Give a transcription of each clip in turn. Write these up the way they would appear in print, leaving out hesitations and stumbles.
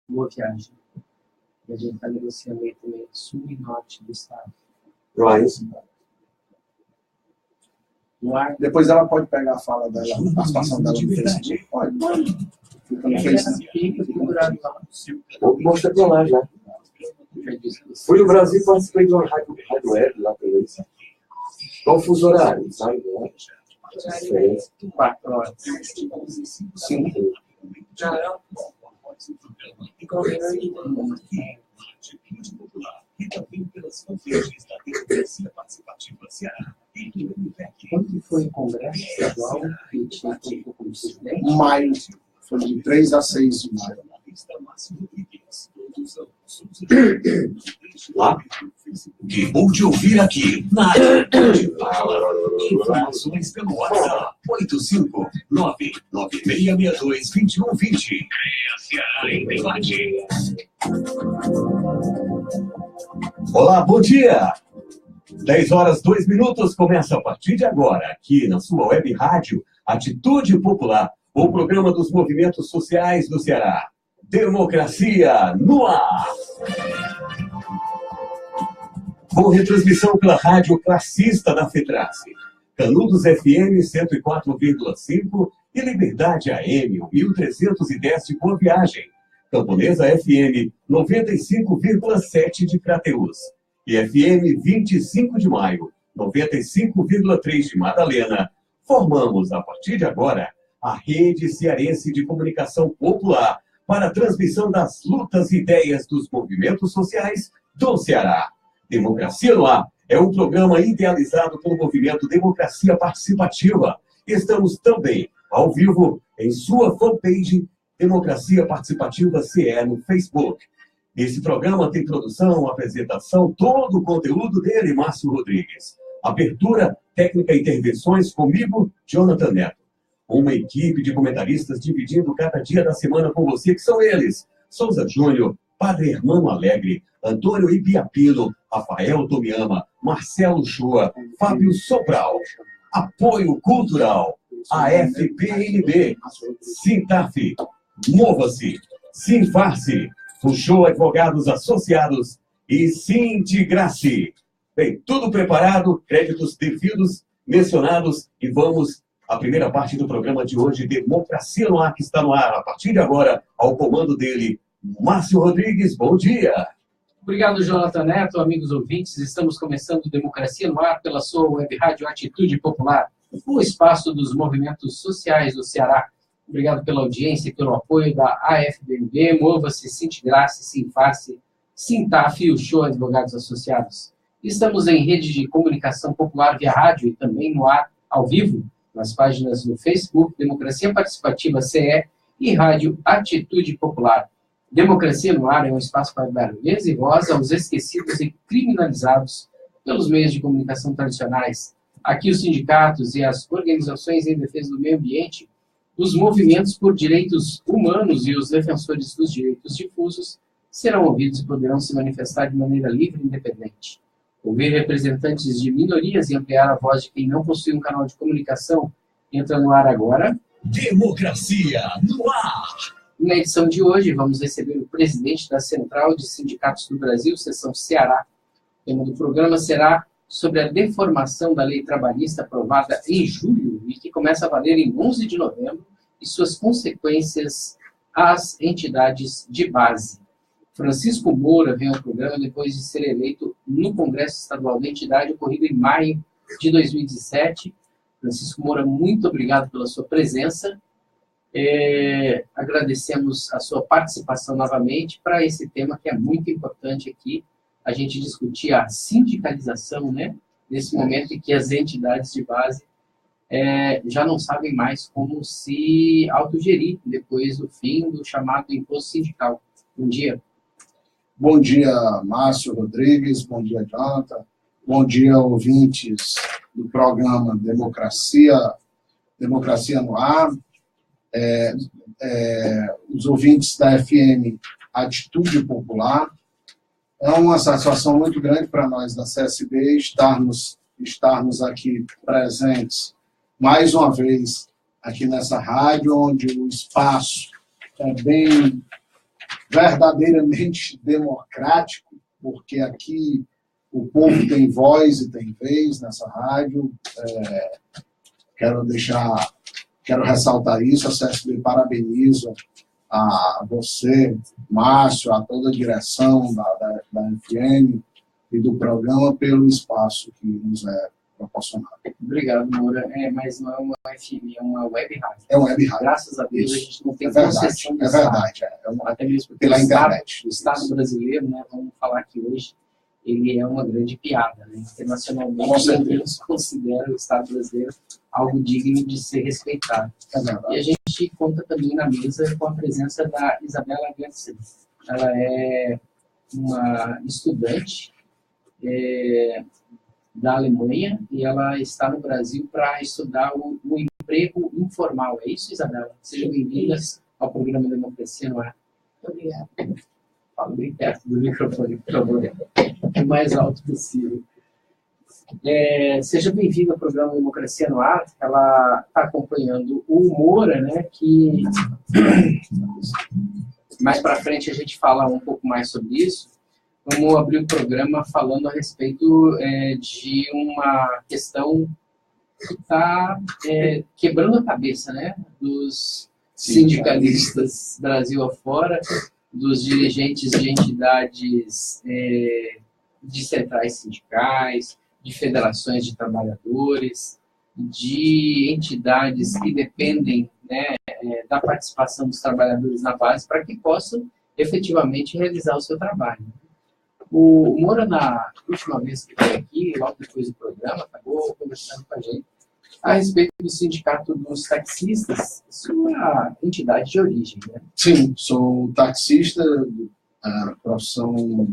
Boa viagem. E a gente está negociando aí também sul e norte do estado. Right. Depois ela pode pegar a fala dela, a participação dela no Facebook. Pode. Fica no Facebook. Mostra pra lá já. Fui no Brasil e participei de uma rádio web lá também. Qual o fuso horário, sabe? 4 horas. 5. Quando foi o Congresso Estadual que tinha feito como presidente? Maio. Foi de 3 a 6 de maio. Lá? Que bom te ouvir aqui na Atitude Fala. Informações pelo WhatsApp 859-9662-2120. Ceará em debate. Olá, bom dia! 10 horas 2 minutos começa a partir de agora, aqui na sua web rádio Atitude Popular, o programa dos movimentos sociais do Ceará. Democracia no ar! Com retransmissão pela rádio classista da FETRACE, Canudos FM 104,5 e Liberdade AM 1310 de Boa Viagem, Camponesa FM 95,7 de Crateús e FM 25 de Maio 95,3 de Madalena, formamos a partir de agora a Rede Cearense de Comunicação Popular para a transmissão das lutas e ideias dos movimentos sociais do Ceará. Democracia no Ar é um programa idealizado pelo movimento Democracia Participativa. Estamos também ao vivo em sua fanpage Democracia Participativa CE no Facebook. Esse programa tem produção, apresentação, todo o conteúdo dele, Márcio Rodrigues. Abertura, técnica e intervenções comigo, Jonathan Neto. Uma equipe de comentaristas dividindo cada dia da semana com você, que são eles: Souza Júnior, Padre Hermano Alegre, Antônio Ibiapino, Rafael Tomiama, Marcelo Chua, Fábio Sobral. Apoio Cultural, AFPNB, Sintaf, Mova-se, Sinfarce, Fuxô Advogados Associados e Sintigrace. Bem, tudo preparado, créditos devidos, mencionados, e vamos à primeira parte do programa de hoje, Democracia no Ar, que está no ar a partir de agora, ao comando dele, Márcio Rodrigues. Bom dia. Obrigado, Jonathan Neto, amigos ouvintes. Estamos começando Democracia no Ar pela sua web rádio Atitude Popular, o espaço dos movimentos sociais do Ceará. Obrigado pela audiência e pelo apoio da AFBNB, Mova-se, Sintigrace, Sinfarce, Sintaf e o Show Advogados Associados. Estamos em rede de comunicação popular via rádio e também no ar, ao vivo, nas páginas no Facebook, Democracia Participativa CE e Rádio Atitude Popular. Democracia no Ar é um espaço para dar vez e voz aos esquecidos e criminalizados pelos meios de comunicação tradicionais. Aqui os sindicatos e as organizações em defesa do meio ambiente, os movimentos por direitos humanos e os defensores dos direitos difusos serão ouvidos e poderão se manifestar de maneira livre e independente. Ouvir representantes de minorias e ampliar a voz de quem não possui um canal de comunicação entra no ar agora. Democracia no Ar. Na edição de hoje, vamos receber o presidente da Central de Sindicatos do Brasil, seção Ceará. O tema do programa será sobre a deformação da lei trabalhista aprovada em julho e que começa a valer em 11 de novembro e suas consequências às entidades de base. Francisco Moura vem ao programa depois de ser eleito no Congresso Estadual da entidade, ocorrido em maio de 2017. Francisco Moura, muito obrigado pela sua presença. Agradecemos a sua participação novamente para esse tema que é muito importante aqui, a gente discutir a sindicalização, né, nesse momento em que as entidades de base já não sabem mais como se autogerir depois do fim do chamado imposto sindical. Bom dia. Bom dia, Márcio Rodrigues. Bom dia, Jonathan. Bom dia, ouvintes do programa Democracia no Ar. Os ouvintes da FM Atitude Popular. É uma satisfação muito grande para nós da CSB estarmos aqui presentes mais uma vez aqui nessa rádio, onde o espaço é bem verdadeiramente democrático, porque aqui o povo tem voz e tem vez nessa rádio. Quero ressaltar isso. A CSB parabeniza a você, Márcio, a toda a direção da FM e do programa pelo espaço que nos é proporcionado. Obrigado, Moura. Mas não é uma FM, é uma web rádio. É uma web rádio. Graças a Deus, Isso. a gente não tem concessão do É verdade. Até mesmo porque pela internet. O Estado brasileiro, né, vamos falar que hoje, ele é uma grande piada. Né? Internacionalmente, ninguém considera o Estado brasileiro algo digno de ser respeitado. É verdade. E a gente conta também na mesa com a presença da Isabela Gansen. Ela é uma estudante da Alemanha e ela está no Brasil para estudar o emprego informal. É isso, Isabela? Sejam bem-vindas ao programa Democracia no Ar. Obrigada. Fala bem perto do microfone, por favor. O mais alto possível. Seja bem-vindo ao programa Democracia no Ar. Ela está acompanhando o Moura, né, que mais para frente a gente fala um pouco mais sobre isso. Vamos abrir o programa falando a respeito de uma questão que está quebrando a cabeça, né, dos sindicalistas Brasil afora, dos dirigentes de entidades de centrais sindicais, de federações de trabalhadores, de entidades que dependem, né, da participação dos trabalhadores na base para que possam efetivamente realizar o seu trabalho. O Moura, na última vez que veio aqui, logo depois do programa, acabou conversando com a gente a respeito do Sindicato dos Taxistas, sua entidade de origem, né? Sim, sou taxista, profissão,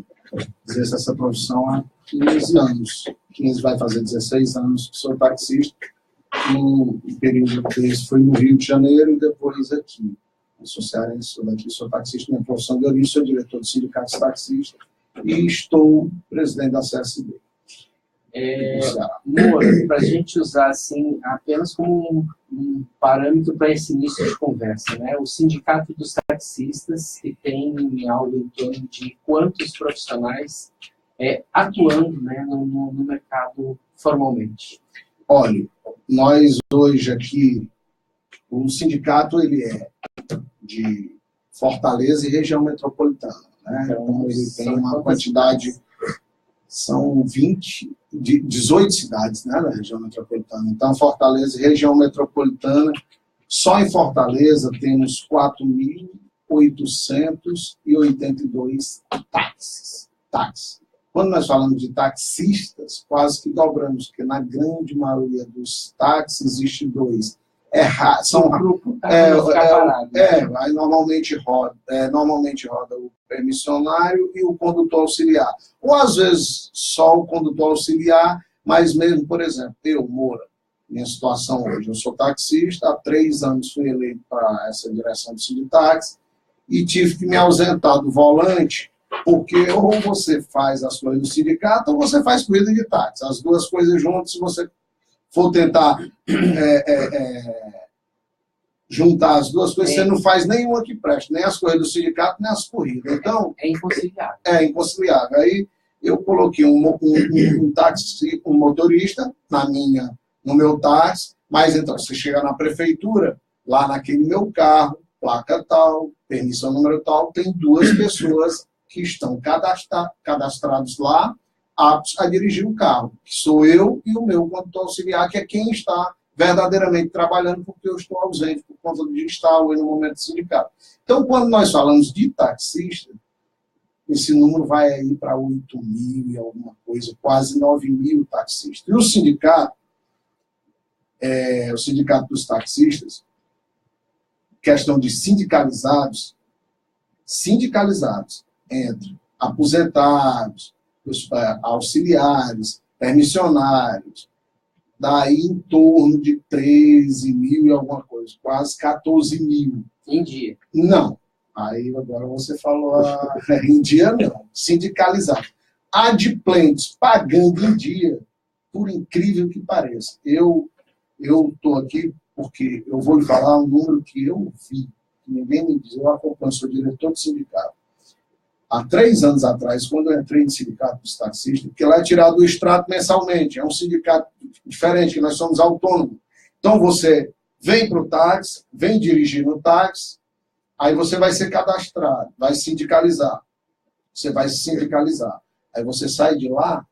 exerço essa profissão há 15 anos. 15 vai fazer 16 anos que sou taxista. No período desse foi no Rio de Janeiro e depois aqui. Eu sou cearense, sou daqui, sou taxista, minha profissão de origem, sou diretor do Sindicato dos Taxistas e estou presidente da CSB. Para a gente usar assim, apenas como um parâmetro para esse início de conversa, né? O Sindicato dos Taxistas, que tem algo em torno de quantos profissionais atuando, né, no mercado formalmente? Olha, nós hoje aqui, o sindicato ele é de Fortaleza e região metropolitana, né? Então ele tem uma quantidade, são 18 cidades, né, na região metropolitana. Então Fortaleza e região metropolitana, só em Fortaleza temos 4.882 táxis. Quando nós falamos de taxistas, quase que dobramos, porque na grande maioria dos táxis existe dois. São aí normalmente roda o permissionário e o condutor auxiliar. Ou às vezes só o condutor auxiliar, mas mesmo, por exemplo, eu, Moura, minha situação hoje, eu sou taxista, há 3 anos fui eleito para essa direção do Sinditáxi e tive que me ausentar do volante, porque ou você faz as coisas do sindicato ou você faz corrida de táxi. As duas coisas juntas, se você for tentar juntar as duas coisas, você não faz nenhuma que preste, nem as coisas do sindicato, nem as corridas. Então, é inconciliável. É inconciliável. Aí eu coloquei um táxi, um motorista no meu táxi, mas então você chega na prefeitura, lá naquele meu carro, placa tal, permissão número tal, tem 2 pessoas que estão cadastrados lá, aptos a dirigir o carro, que sou eu e o meu condutor auxiliar, que é quem está verdadeiramente trabalhando, porque eu estou ausente por conta de estar hoje no momento do sindicato. Então, quando nós falamos de taxista, esse número vai aí para 8 mil e alguma coisa, quase 9 mil taxistas. E o sindicato dos taxistas, questão de sindicalizados entre aposentados, auxiliares, permissionários, daí em torno de 13 mil e alguma coisa, quase 14 mil. Em dia? Não. Aí agora você falou, em dia não, sindicalizado. Adimplentes, pagando em dia, por incrível que pareça. Eu estou aqui porque eu vou lhe falar um número que eu vi, que ninguém me diz, eu acompanho, sou diretor do sindicato. há 3 anos atrás, quando eu entrei no sindicato dos taxistas, porque lá é tirado do extrato mensalmente, é um sindicato diferente, que nós somos autônomos. Então, você vem para o táxi, vem dirigir no táxi, aí você vai ser cadastrado, vai sindicalizar. Você vai se sindicalizar. Aí você sai de lá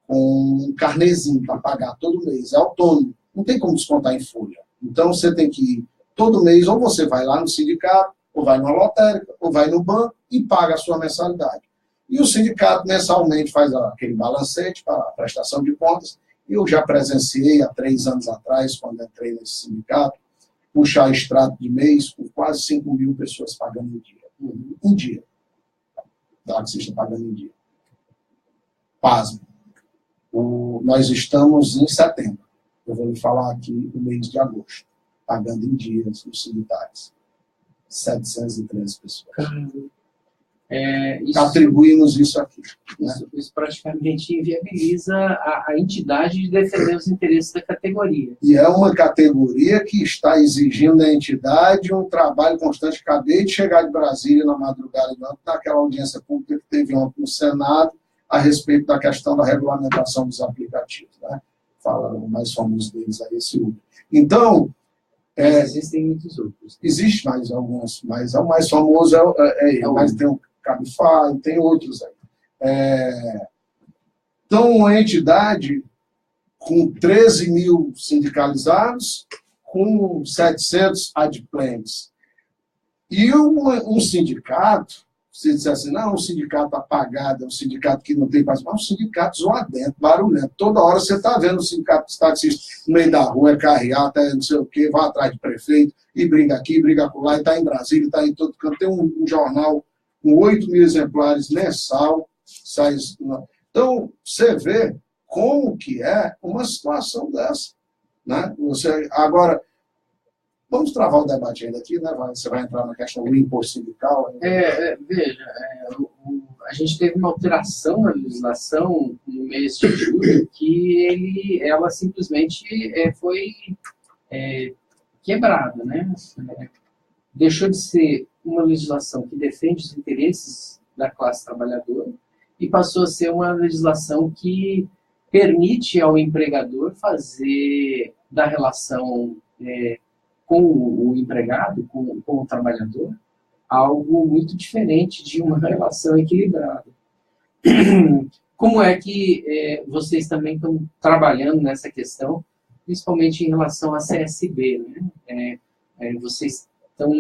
com um carnezinho para pagar todo mês. É autônomo. Não tem como descontar em folha. Então, você tem que ir todo mês, ou você vai lá no sindicato, ou vai numa lotérica, ou vai no banco e paga a sua mensalidade. E o sindicato mensalmente faz aquele balancete para a prestação de contas. Eu já presenciei há 3 anos atrás, quando entrei nesse sindicato, puxar extrato de mês com quase 5 mil pessoas pagando em dia. Um dia. Taxista pagando em dia. Pasmo. Nós estamos em setembro. Eu vou lhe falar aqui o mês de agosto. Pagando em dias os sindicatos. 713 pessoas. Atribuímos isso aqui. Isso praticamente inviabiliza a entidade de defender os interesses da categoria. E é uma categoria que está exigindo da entidade um trabalho constante. Acabei de chegar de Brasília na madrugada, naquela audiência pública que teve ontem no Senado, a respeito da questão da regulamentação dos aplicativos. Né? Fala o mais famoso deles aí, esse Uber. Então, existem muitos outros. Existe mais alguns, mas o mais famoso mas tem o Cabify, tem outros aí. Então, uma entidade com 13 mil sindicalizados, com 700 adplentes. E um sindicato, se disser assim, não, um sindicato apagado, é um sindicato que não tem participação, mas um sindicato zoadento, barulhento. Toda hora você está vendo o sindicato dos taxistas no meio da rua, é carreata, não sei o quê, vai atrás de prefeito, e briga aqui, briga por lá, e está em Brasília, está em todo canto. Tem um jornal com 8 mil exemplares mensal. Então, você vê como que é uma situação dessa. Né? Agora, vamos travar o debate ainda aqui, né? Você vai entrar na questão do imposto sindical. Veja, a gente teve uma alteração na legislação no mês de julho que ela simplesmente foi quebrada, né? Deixou de ser uma legislação que defende os interesses da classe trabalhadora e passou a ser uma legislação que permite ao empregador fazer da relação com o empregado, com o trabalhador, algo muito diferente de uma relação equilibrada. Como é que vocês também estão trabalhando nessa questão, principalmente em relação à CSB, né? Vocês estão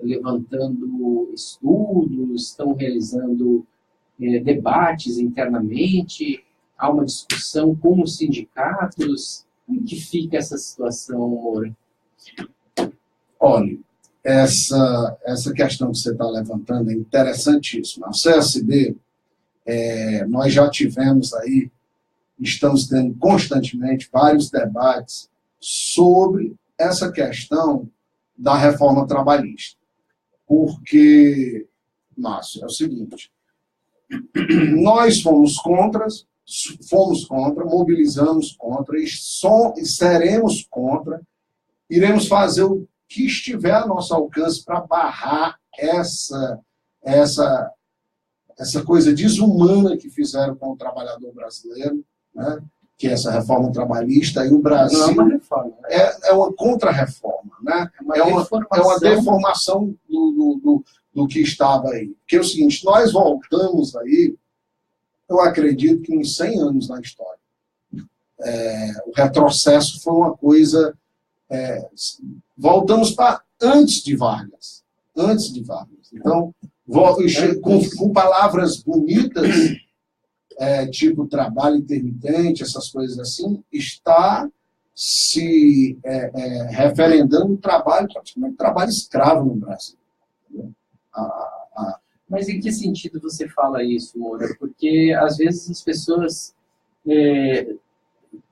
levantando estudos, estão realizando debates internamente, há uma discussão com os sindicatos. Como que fica essa situação, Moura? Olha, essa questão que você está levantando é interessantíssima. A CSB, nós já tivemos aí, estamos tendo constantemente vários debates sobre essa questão da reforma trabalhista. Porque, Márcio, é o seguinte, nós fomos contra, mobilizamos contra e seremos contra, iremos fazer o que estiver a nosso alcance para barrar essa coisa desumana que fizeram com o trabalhador brasileiro, né? Que é essa reforma trabalhista, e o Brasil... Não é uma reforma. É uma contra-reforma, né? É uma deformação do que estava aí. Porque é o seguinte, nós voltamos aí, eu acredito que uns 100 anos na história. O retrocesso foi uma coisa... voltamos para antes de Vargas. Antes de Vargas. Então, com palavras bonitas, tipo trabalho intermitente, essas coisas assim, está se referendando praticamente trabalho escravo no Brasil. Mas em que sentido você fala isso, Moura? Porque, às vezes, as pessoas que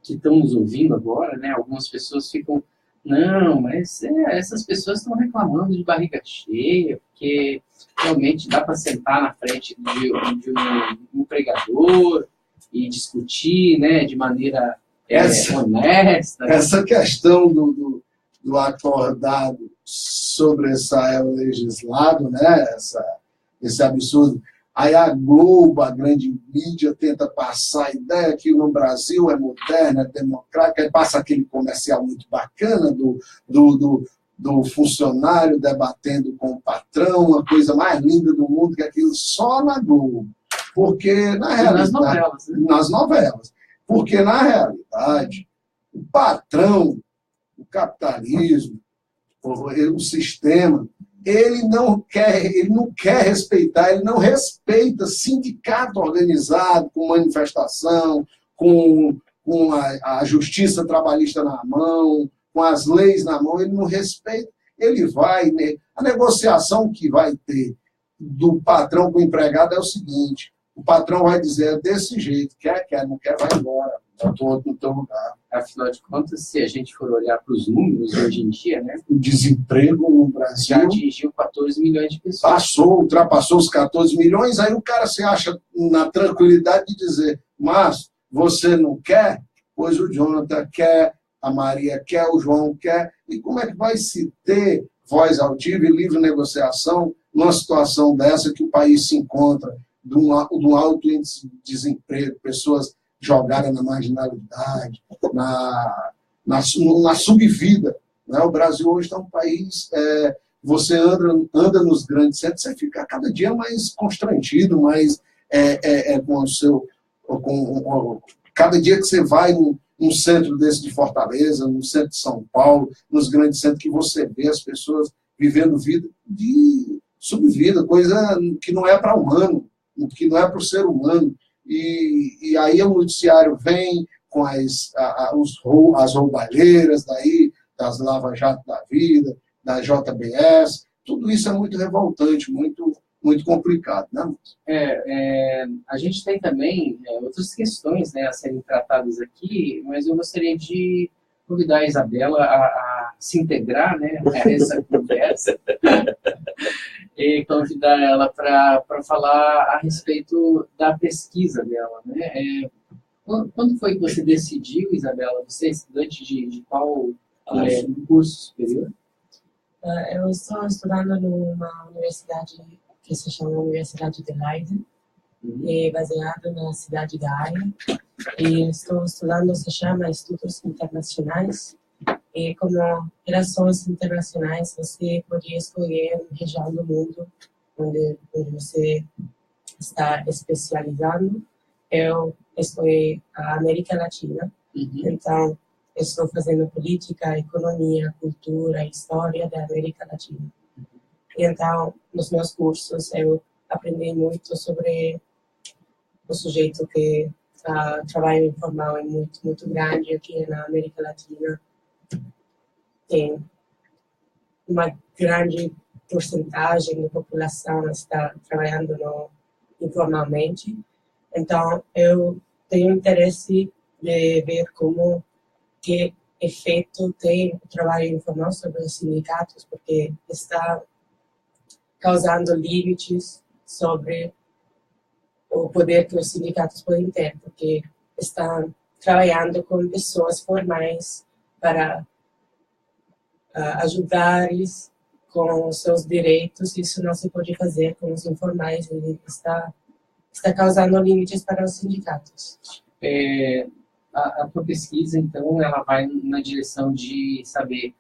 estão nos ouvindo agora, né, algumas pessoas ficam, não, mas essas pessoas estão reclamando de barriga cheia, porque realmente dá para sentar na frente de um empregador e discutir, né, de maneira honesta. Essa questão do acordado sobressair o legislado, né, esse absurdo. Aí a Globo, a grande mídia, tenta passar a ideia que no Brasil é moderna, é democrática, aí passa aquele comercial muito bacana do funcionário debatendo com o patrão, a coisa mais linda do mundo, que é aquilo só na Globo. Porque, na realidade... Nas novelas, né? Nas novelas. Porque, na realidade, o patrão, o capitalismo, o sistema, ele não quer respeitar, ele não respeita sindicato organizado, com manifestação, com a justiça trabalhista na mão, com as leis na mão, ele não respeita. Ele vai, né? A negociação que vai ter do patrão com o empregado é o seguinte: o patrão vai dizer desse jeito, quer, não quer, vai embora, está todo no teu lugar. Afinal de contas, se a gente for olhar para os números hoje em dia, né, o desemprego no Brasil já atingiu 14 milhões de pessoas. Ultrapassou os 14 milhões, aí o cara se acha na tranquilidade de dizer, mas você não quer? Pois o Jonathan quer, a Maria quer, o João quer. E como é que vai se ter voz altiva e livre negociação numa situação dessa que o país se encontra, de um alto índice de desemprego, pessoas jogadas na marginalidade, na subvida, né? O Brasil hoje está um país... você anda nos grandes centros, você fica cada dia mais constrangido, mais com o seu... cada dia que você vai num centro desse de Fortaleza, no centro de São Paulo, nos grandes centros, que você vê as pessoas vivendo vida de subvida, coisa que não é para humano, que não é para o ser humano. E aí o noticiário vem com as roubalheiras daí, das lava-jato da vida, da JBS, tudo isso é muito revoltante, muito, muito complicado, né? A gente tem também outras questões, né, a serem tratadas aqui, mas eu gostaria de convidar a Isabela a se integrar, né, a essa conversa e convidar ela para falar a respeito da pesquisa dela, né? Quando foi que você decidiu, Isabela? Você é estudante de qual curso superior? Eu estou estudando numa universidade que se chama Universidade de Leiden, baseada na cidade da Haia. E estou estudando, se chama Estudos Internacionais. E como relações internacionais, você pode escolher uma região do mundo onde você está especializando. Eu escolhi a América Latina, então estou fazendo política, economia, cultura, história da América Latina. E então, nos meus cursos, eu aprendi muito sobre o sujeito que trabalho informal é muito, muito grande aqui na América Latina. Tem uma grande porcentagem da população está trabalhando informalmente. Então, eu tenho interesse de ver que efeito tem o trabalho informal sobre os sindicatos, porque está causando limites sobre o poder que os sindicatos podem ter, porque estão trabalhando com pessoas formais para ajudar-lhes com os seus direitos. Isso não se pode fazer com os informais, ele está causando limites para os sindicatos. A tua pesquisa, então, ela vai na direção de saber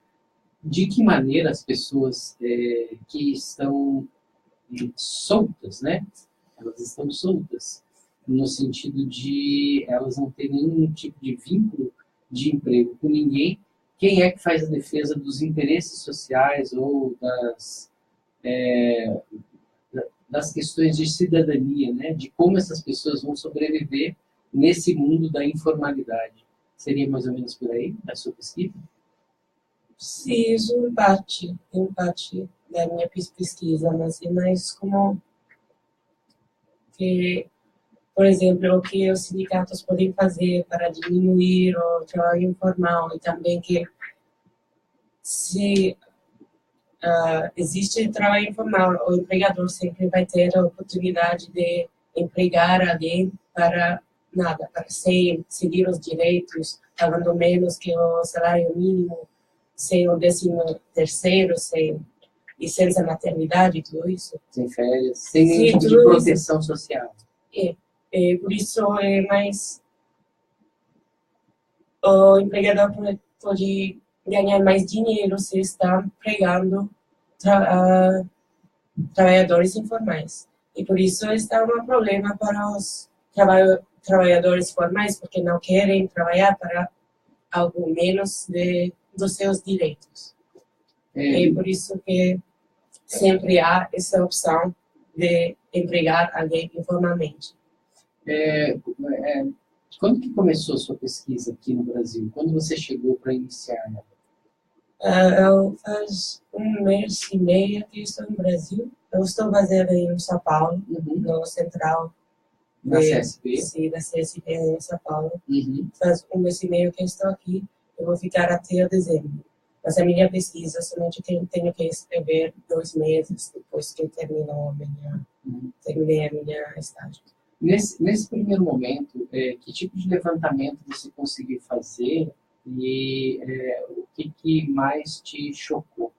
de que maneira as pessoas que estão soltas, né? Elas estão soltas, no sentido de elas não terem nenhum tipo de vínculo de emprego com ninguém. Quem é que faz a defesa dos interesses sociais ou das questões de cidadania, né? De como essas pessoas vão sobreviver nesse mundo da informalidade? Seria mais ou menos por aí a sua pesquisa? Sim, isso é parte da minha pesquisa, mas é mais como que, por exemplo, o que os sindicatos podem fazer para diminuir o trabalho informal, e também que se existe trabalho informal, o empregador sempre vai ter a oportunidade de empregar alguém para nada, para seguir os direitos, pagando menos que o salário mínimo, sem o 13º, sem licença maternidade, tudo isso. Sem férias, sem nenhum Sim, tipo de tudo proteção social. Por isso é mais... O empregador pode ganhar mais dinheiro se está empregando trabalhadores informais. E por isso está um problema para os trabalhadores formais, porque não querem trabalhar para algo menos dos seus direitos. E por isso que sempre há essa opção de empregar alguém informalmente. Quando que começou a sua pesquisa aqui no Brasil? Quando você chegou para iniciar ela? Faz 1 mês e meio que estou no Brasil. Eu estou baseada em São Paulo, no central da CSP. Sim, da CSP em São Paulo. Faz 1 mês e meio que estou aqui. Eu vou ficar até dezembro. Mas a minha pesquisa somente tenho que escrever 2 meses depois que terminei a minha estágio. Nesse primeiro momento, que tipo de levantamento você conseguiu fazer e o que mais te chocou?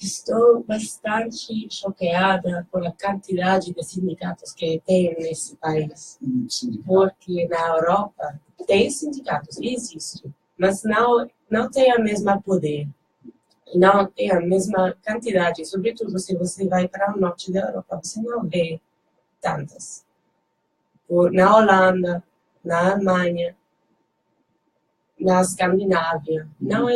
Estou bastante choqueada por a quantidade de sindicatos que tem nesse país. Porque na Europa tem sindicatos, existe, mas não tem a mesma poder. Não tem a mesma quantidade, sobretudo se você vai para o norte da Europa, você não vê tantas. Na Holanda, na Alemanha, na Escandinávia, não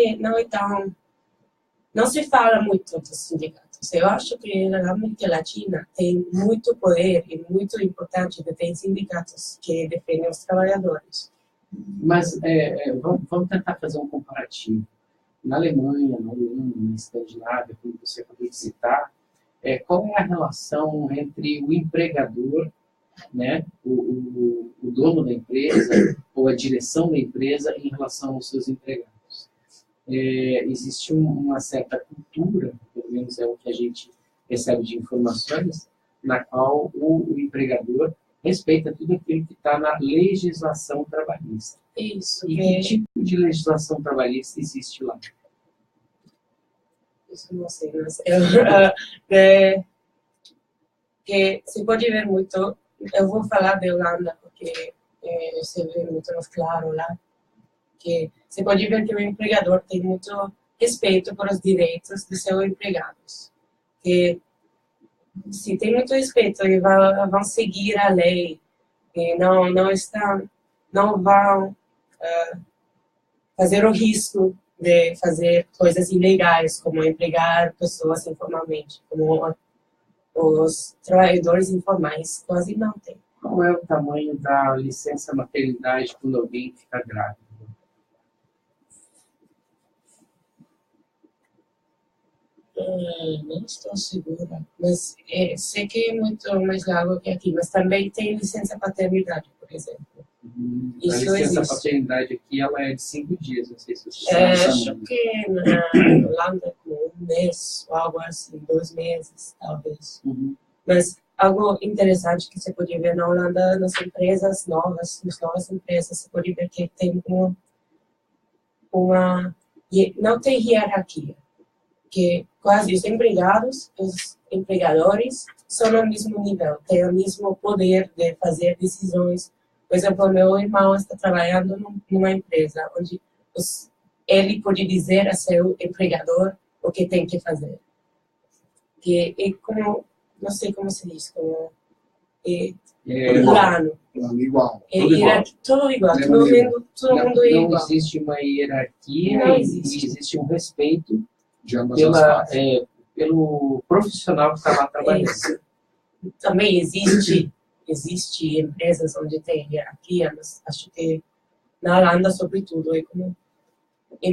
se fala muito dos sindicatos. Eu acho que na América Latina tem muito poder e muito importante de ter sindicatos que defendem os trabalhadores. Mas vamos tentar fazer um comparativo. Na Alemanha, na Holanda, na Escandinávia, como você acabou de citar, qual é a relação entre o empregador, né, o dono da empresa ou a direção da empresa em relação aos seus empregados? Existe uma certa cultura, pelo menos é o que a gente recebe de informações, na qual o empregador respeita tudo aquilo que está na legislação trabalhista. Isso. E que tipo de legislação trabalhista existe lá? Isso não sei, mas que se pode ver muito. Eu vou falar da Holanda porque se vê muito mais claro lá. Que se pode ver que o empregador tem muito respeito por os direitos de seus empregados. Que se tem muito respeito, eles vão seguir a lei e não vão fazer o risco de fazer coisas ilegais, como empregar pessoas informalmente, como os trabalhadores informais quase não têm. Qual é o tamanho da licença maternidade quando alguém fica grávida? Não estou segura, mas sei que é muito mais largo que aqui, mas também tem licença paternidade, por exemplo. A licença paternidade aqui ela é de 5 dias, não sei se você sabe. Acho que na Holanda com 1 mês, ou algo assim, 2 meses, talvez. Mas algo interessante que você pode ver na Holanda, nas empresas novas, nas novas empresas, você pode ver que tem não tem hierarquia. Que quase os empregados, os empregadores, são no mesmo nível, têm o mesmo poder de fazer decisões. Por exemplo, meu irmão está trabalhando numa empresa onde ele pode dizer a seu empregador o que tem que fazer. Que é como, não sei como se diz, como plano. Igual. Tudo igual, todo mundo é igual. Não existe uma hierarquia, não existe. Existe um respeito pelo profissional que está lá trabalhando. Também existe empresas onde tem hierarquia, mas acho que na Holanda, sobretudo,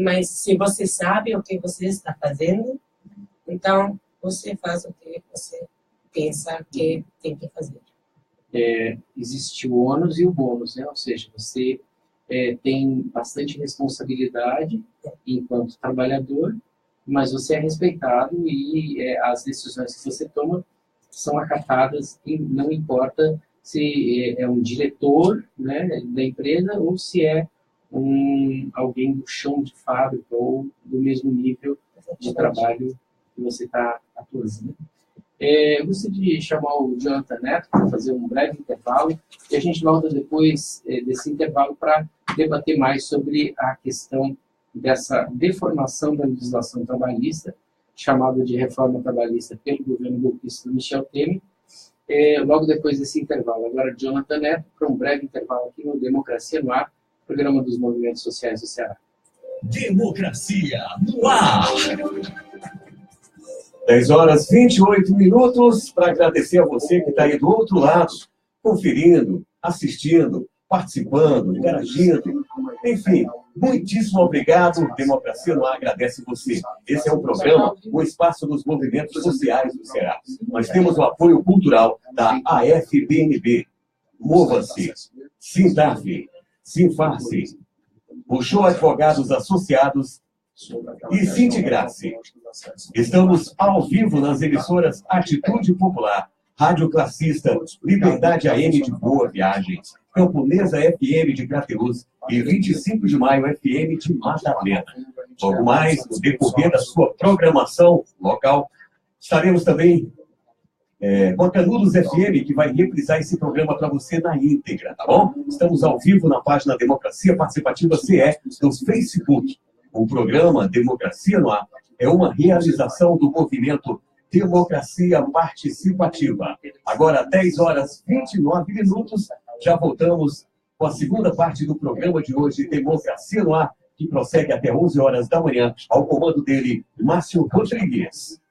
mas se você sabe o que você está fazendo, então você faz o que você pensa que tem que fazer. Existe o ônus e o bônus, né? Ou seja, você tem bastante responsabilidade enquanto trabalhador, mas você é respeitado e as decisões que você toma são acatadas, e não importa se é um diretor, né, da empresa ou se é alguém do chão de fábrica ou do mesmo nível exatamente. de trabalho que você está atuando. Gostaria de chamar o Jonathan Neto para fazer um breve intervalo e a gente volta depois desse intervalo para debater mais sobre a questão dessa deformação da legislação trabalhista, chamada de reforma trabalhista pelo governo golpista do Michel Temer, logo depois desse intervalo. Agora, Jonathan Neto, para um breve intervalo aqui no Democracia no Ar, programa dos movimentos sociais do Ceará. Democracia no ar! 10h28, para agradecer a você que está aí do outro lado, conferindo, assistindo, participando, interagindo. Enfim, muitíssimo obrigado. Democracia no Ar agradece você. Esse é o programa, o espaço dos movimentos sociais do Ceará. Nós temos o apoio cultural da AFBNB, Mova-se, Sintaf, Sinfarce, Puxou Advogados Associados e Sintigrace. Estamos ao vivo nas emissoras Atitude Popular, Rádio Classista, Liberdade AM de Boa Viagem, Camponesa FM de Crateús e 25 de Maio FM de Mata Plena. Logo mais, no decorrer da sua programação local, estaremos também com a Canudos FM, que vai reprisar esse programa para você na íntegra, tá bom? Estamos ao vivo na página Democracia Participativa CE no Facebook. O programa Democracia no Ar é uma realização do movimento Democracia Participativa. Agora, 10h29, já voltamos com a segunda parte do programa de hoje, Democracia no Ar, que prossegue até 11h da manhã, ao comando dele, Márcio Rodrigues.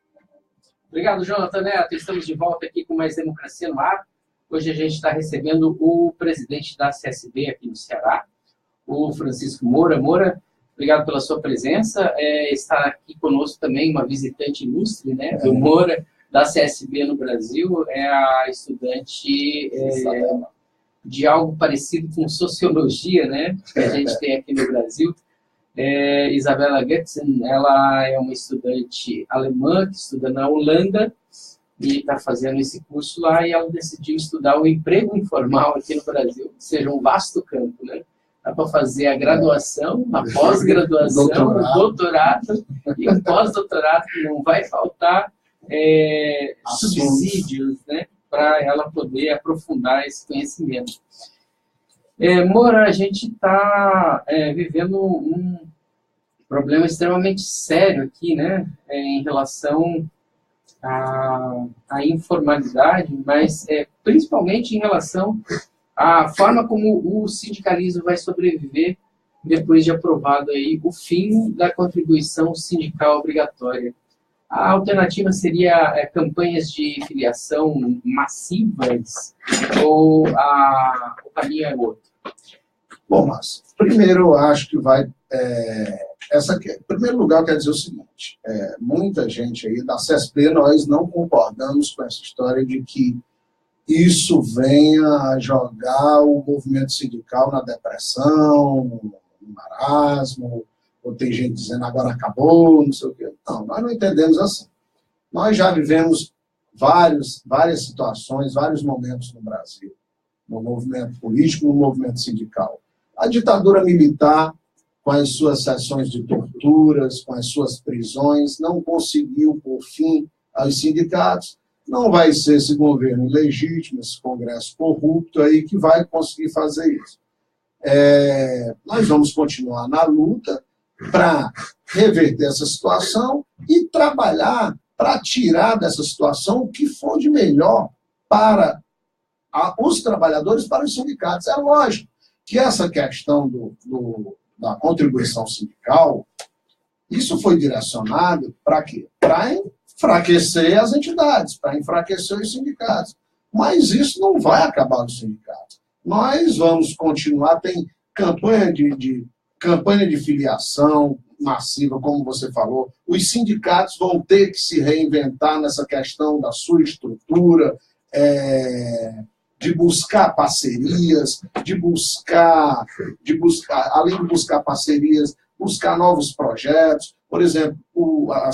Obrigado, Jonathan Neto. Estamos de volta aqui com mais Democracia no Ar. Hoje a gente está recebendo o presidente da CSB aqui no Ceará, o Francisco Moura. Moura, obrigado pela sua presença. Está aqui conosco também uma visitante ilustre, né, do Moura, da CSB no Brasil. É a estudante de algo parecido com sociologia, né, que a gente tem aqui no Brasil. Isabella Götzen, ela é uma estudante alemã que estuda na Holanda e está fazendo esse curso lá, e ela decidiu estudar o emprego informal aqui no Brasil, ou seja, um vasto campo, né? Dá para fazer a graduação, a pós-graduação, o doutorado e o pós-doutorado, que não vai faltar subsídios, né, para ela poder aprofundar esse conhecimento. Moura, a gente está vivendo um problema extremamente sério aqui, né, em relação à informalidade, mas principalmente em relação à forma como o sindicalismo vai sobreviver depois de aprovado aí o fim da contribuição sindical obrigatória. A alternativa seria campanhas de filiação massivas ou o caminho é outro? Bom, Márcio, primeiro eu acho que vai... em primeiro lugar, eu quero dizer o seguinte, muita gente aí da CSB, nós não concordamos com essa história de que isso venha a jogar o movimento sindical na depressão, no marasmo, ou tem gente dizendo agora acabou, não sei o quê. Não, nós não entendemos assim. Nós já vivemos várias situações, vários momentos no Brasil, no movimento político, no movimento sindical. A ditadura militar, com as suas sessões de torturas, com as suas prisões, não conseguiu pôr fim aos sindicatos. Não vai ser esse governo ilegítimo, esse Congresso corrupto aí que vai conseguir fazer isso. Nós vamos continuar na luta para reverter essa situação e trabalhar para tirar dessa situação o que for de melhor para os trabalhadores, para os sindicatos. É lógico que essa questão da contribuição sindical, isso foi direcionado para quê? Para enfraquecer as entidades, para enfraquecer os sindicatos. Mas isso não vai acabar os sindicatos. Nós vamos continuar, tem campanha de filiação massiva, como você falou. Os sindicatos vão ter que se reinventar nessa questão da sua estrutura, de buscar parcerias, além de buscar parcerias, buscar novos projetos. Por exemplo, a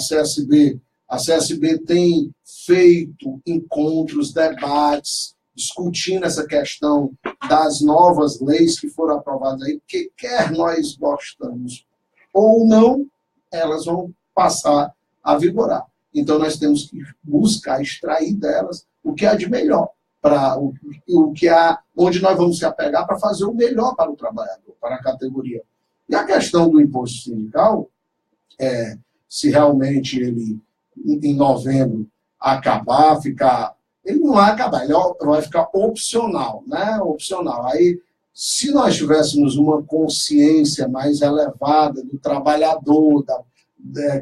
CSB tem feito encontros, debates, discutindo essa questão das novas leis que foram aprovadas aí, que quer nós gostamos ou não, elas vão passar a vigorar. Então, nós temos que buscar extrair delas o que há de melhor, onde nós vamos se apegar para fazer o melhor para o trabalhador, para a categoria. E a questão do imposto sindical, se realmente ele, em novembro, ele não vai acabar, ele vai ficar opcional, né? Opcional. Aí, se nós tivéssemos uma consciência mais elevada do trabalhador,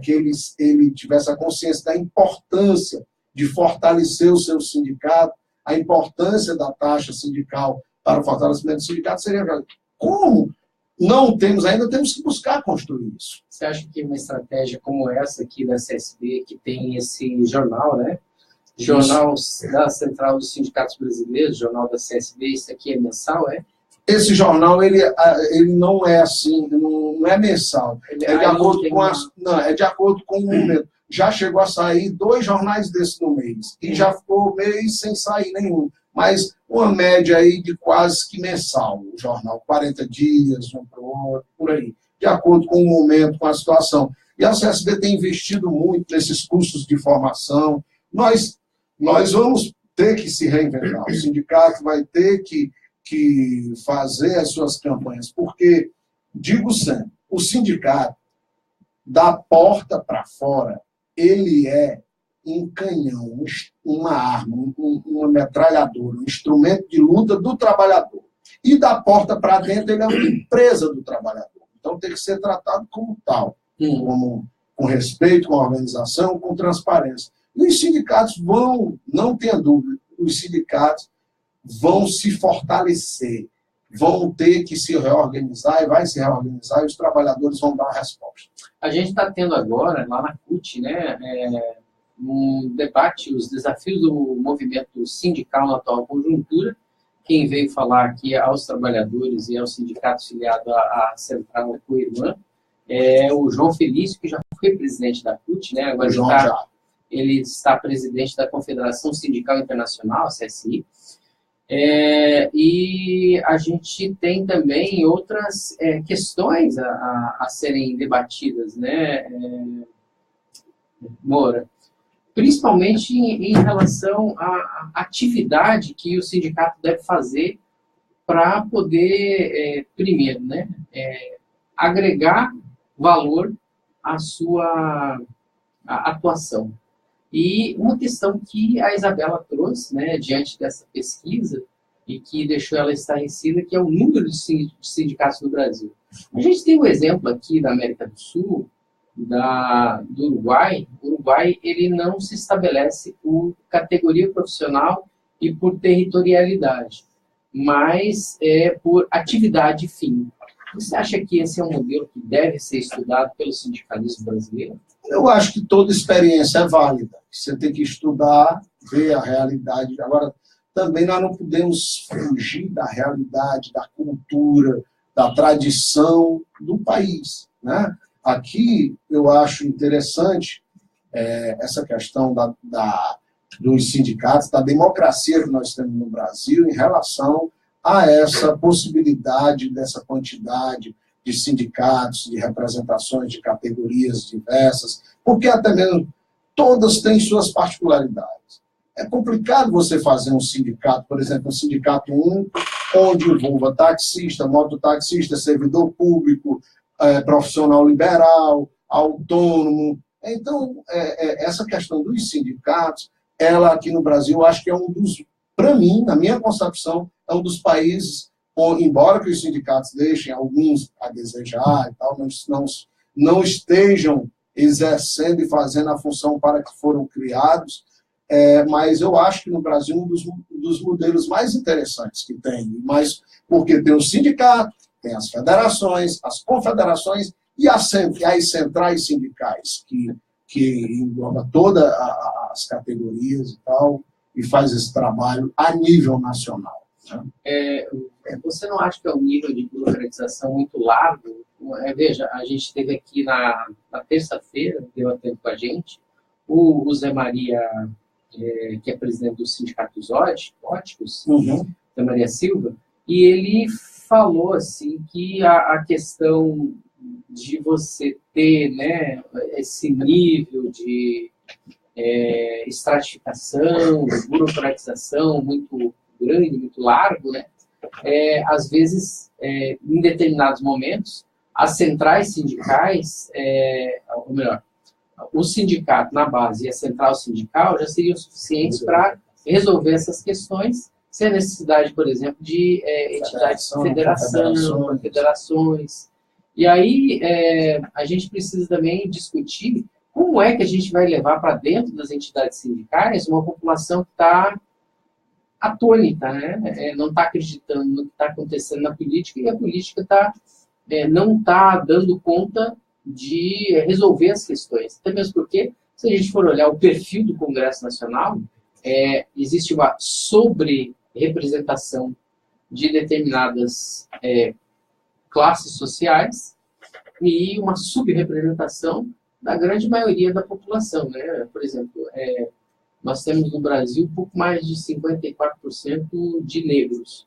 que ele tivesse a consciência da importância de fortalecer o seu sindicato, a importância da taxa sindical para o fortalecimento do sindicato, seria... Como não temos ainda, temos que buscar construir isso. Você acha que uma estratégia como essa aqui da CSB, que tem esse jornal, né? Jornal da Central dos Sindicatos Brasileiros, jornal da CSB, isso aqui é mensal, é? Esse jornal, ele não é assim, não é mensal. É de acordo com é de acordo com o momento. Já chegou a sair 2 jornais desses no mês. E já ficou mês sem sair nenhum. Mas uma média aí de quase que mensal. O jornal, 40 dias, um para o outro, por aí. De acordo com o momento, com a situação. E a CSB tem investido muito nesses cursos de formação. Nós vamos ter que se reinventar. O sindicato vai ter que fazer as suas campanhas, porque, digo sempre, o sindicato, da porta para fora, ele é um canhão, uma arma, uma metralhadora, um instrumento de luta do trabalhador. E da porta para dentro, ele é uma empresa do trabalhador. Então, tem que ser tratado como tal, com respeito, com organização, com transparência. E os sindicatos não tenha dúvida, os sindicatos vão se fortalecer, vão ter que se reorganizar, e vai se reorganizar, e os trabalhadores vão dar a resposta. A gente está tendo agora, lá na CUT, né, um debate, os desafios do movimento sindical na atual conjuntura. Quem veio falar aqui aos trabalhadores e aos sindicatos filiados à Central Coirmã é o João Felício, que já foi presidente da CUT, né, agora ele está presidente da Confederação Sindical Internacional, a CSI. E a gente tem também outras questões a serem debatidas, né, Moura? Principalmente em relação à atividade que o sindicato deve fazer para poder, primeiro, né, agregar valor à sua atuação. E uma questão que a Isabela trouxe, né, diante dessa pesquisa, e que deixou ela estarrecida, que é o número de sindicatos no Brasil. A gente tem um exemplo aqui da América do Sul, do Uruguai. O Uruguai, ele não se estabelece por categoria profissional e por territorialidade, mas por atividade fim. Você acha que esse é um modelo que deve ser estudado pelo sindicalismo brasileiro? Eu acho que toda experiência é válida. Você tem que estudar, ver a realidade. Agora, também nós não podemos fugir da realidade, da cultura, da tradição do país, né? Aqui, eu acho interessante essa questão dos sindicatos, da democracia que nós temos no Brasil em relação a essa possibilidade dessa quantidade de sindicatos, de representações de categorias diversas, porque até mesmo todas têm suas particularidades. É complicado você fazer um sindicato, por exemplo, um sindicato único, onde envolva taxista, mototaxista, servidor público, profissional liberal, autônomo. Então, essa questão dos sindicatos, ela aqui no Brasil, eu acho que é um dos, para mim, na minha concepção, é um dos países, embora que os sindicatos deixem alguns a desejar e tal, não estejam exercendo e fazendo a função para que foram criados, mas eu acho que no Brasil um dos modelos mais interessantes que tem, mas porque tem o sindicato, tem as federações, as confederações e as centrais sindicais, que engloba todas as categorias e tal, e faz esse trabalho a nível nacional. Né? Você não acha que é um nível de burocratização muito largo? Veja, a gente teve aqui na terça-feira, deu tempo com a gente, o Zé Maria, que é presidente do Sindicato dos Óticos, Zé Maria Silva, e ele falou assim, que a questão de você ter, né, esse nível de estratificação, burocratização muito grande, muito largo, né? Às vezes, em determinados momentos, as centrais sindicais, ou melhor, o sindicato na base e a central sindical já seriam suficientes para resolver essas questões, sem a necessidade, por exemplo, de entidades de federação, confederações. E aí a gente precisa também discutir como é que a gente vai levar para dentro das entidades sindicais uma população que está atônita, né? Não está acreditando no que está acontecendo na política, e a política não está dando conta de resolver as questões. Até mesmo porque, se a gente for olhar o perfil do Congresso Nacional, existe uma sobre-representação de determinadas classes sociais e uma subrepresentação da grande maioria da população, né? Por exemplo, nós temos no Brasil um pouco mais de 54% de negros.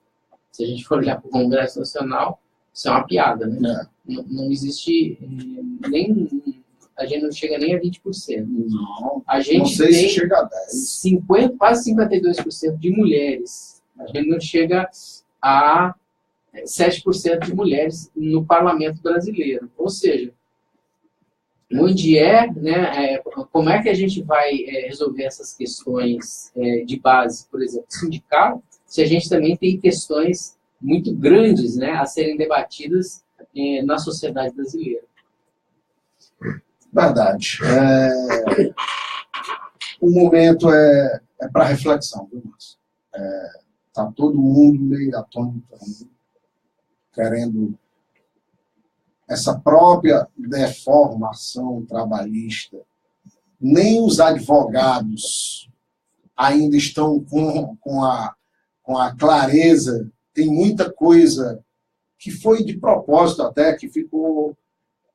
Se a gente for olhar para o Congresso Nacional, isso é uma piada, né? Não existe nem... A gente não chega nem a 20%. Não, a gente não sei tem se chega a 10. Quase 52% de mulheres. A gente não chega a 7% de mulheres no parlamento brasileiro. Ou seja, onde né, como é que a gente vai resolver essas questões de base, por exemplo, sindical, se a gente também tem questões muito grandes, né, a serem debatidas na sociedade brasileira? Verdade. O momento é para reflexão, viu, Márcio? Está todo mundo meio atônito, querendo essa própria deformação trabalhista. Nem os advogados ainda estão com a clareza. Tem muita coisa que foi de propósito até, que ficou